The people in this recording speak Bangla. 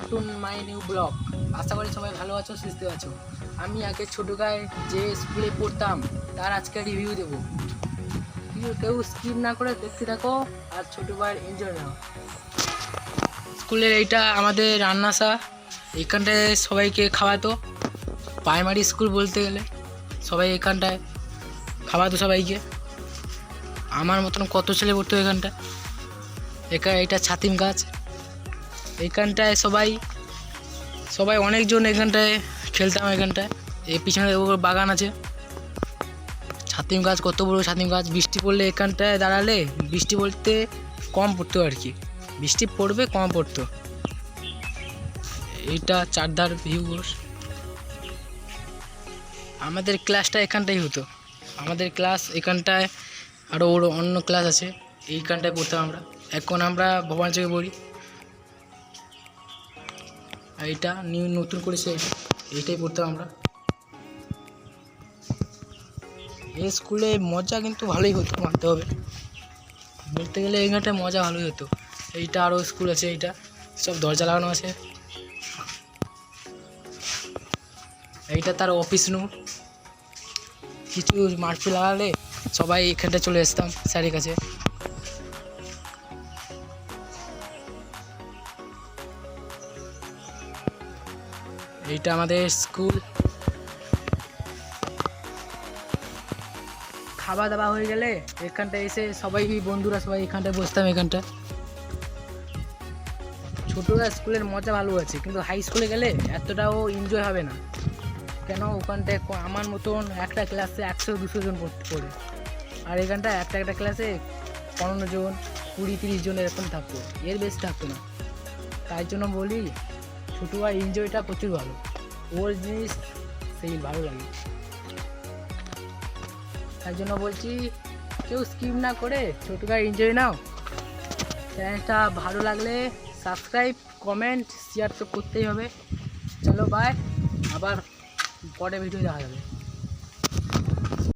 Two my new blog. আশা করি সবাই ভালো আছো, সুস্থ আছো। আমি আগে ছোটোকায় যে স্কুলে পড়তাম তার আজকে রিভিউ দেবো। কেউ স্কিপ না করে দেখতে থাকো আর ছোটোবার এনজয় নাও। স্কুলের এইটা আমাদের রান্নাশা, এখানটায় সবাইকে খাওয়াতো। প্রাইমারি স্কুল বলতে গেলে সবাই এখানটায় খাওয়াতো সবাইকে। আমার মতন কত ছেলে পড়তো এখানটায়। এটা ছাতিম গাছ, এইখানটায় সবাই অনেকজন এখানটায় খেলতাম। এখানটায় এই পিছনে বাগান আছে, ছাতিম গাছ, কত বড় ছাতিম গাছ। বৃষ্টি পড়লে এখানটায় দাঁড়ালে, বৃষ্টি বলতে কম পড়তো আর কি, বৃষ্টি পড়বে কম পড়তো। এইটা চারধার ভিউ। আমাদের ক্লাসটা এখানটাই হতো, আমাদের ক্লাস এখানটায়, আরও অন্য ক্লাস আছে, এইখানটায় পড়তাম আমরা। এখন আমরা ভবানী চোখে পড়ি। আর এটা নতুন করেছে, এইটাই পড়তাম আমরা। এই স্কুলে মজা কিন্তু ভালোই হতো, মানতে হবে। বলতে গেলে এইখানটায় মজা ভালোই হতো। এইটা আরও স্কুল আছে, এইটা সব দরজা লাগানো আছে। এইটা তার অফিস রুম। কিছু মারপিট লাগালে সবাই এখানটায় চলে আসতাম স্যারের কাছে। এইটা আমাদের স্কুল। খাওয়া দাওয়া হয়ে গেলে এখানটায় এসে সবাই বন্ধুরা সবাই এখানটায় বসতাম। এখানটা ছোটোরা স্কুলের মজা ভালো আছে, কিন্তু হাই স্কুলে গেলে এতটাও এনজয় হবে না। কেন ওখানটায় আমার মতন একটা ক্লাসে 100-200 জন পড়ে, আর এখানটায় একটা ক্লাসে 15 জন 20-30 জন এরকম থাকতো, এর বেশি থাকতো না। তাই জন্য বলি ছোটোবার এনজয়টা প্রচুর ভালো, ওর জিনিস সেই ভালো লাগে। তাই জন্য বলছি কেউ স্কিপ না করে ছোটোকার এনজয় নাও। চ্যানেলটা ভালো লাগলে সাবস্ক্রাইব, কমেন্ট, শেয়ার তো করতেই হবে। চলো বাই, আবার পরে ভিডিও দেখা যাবে।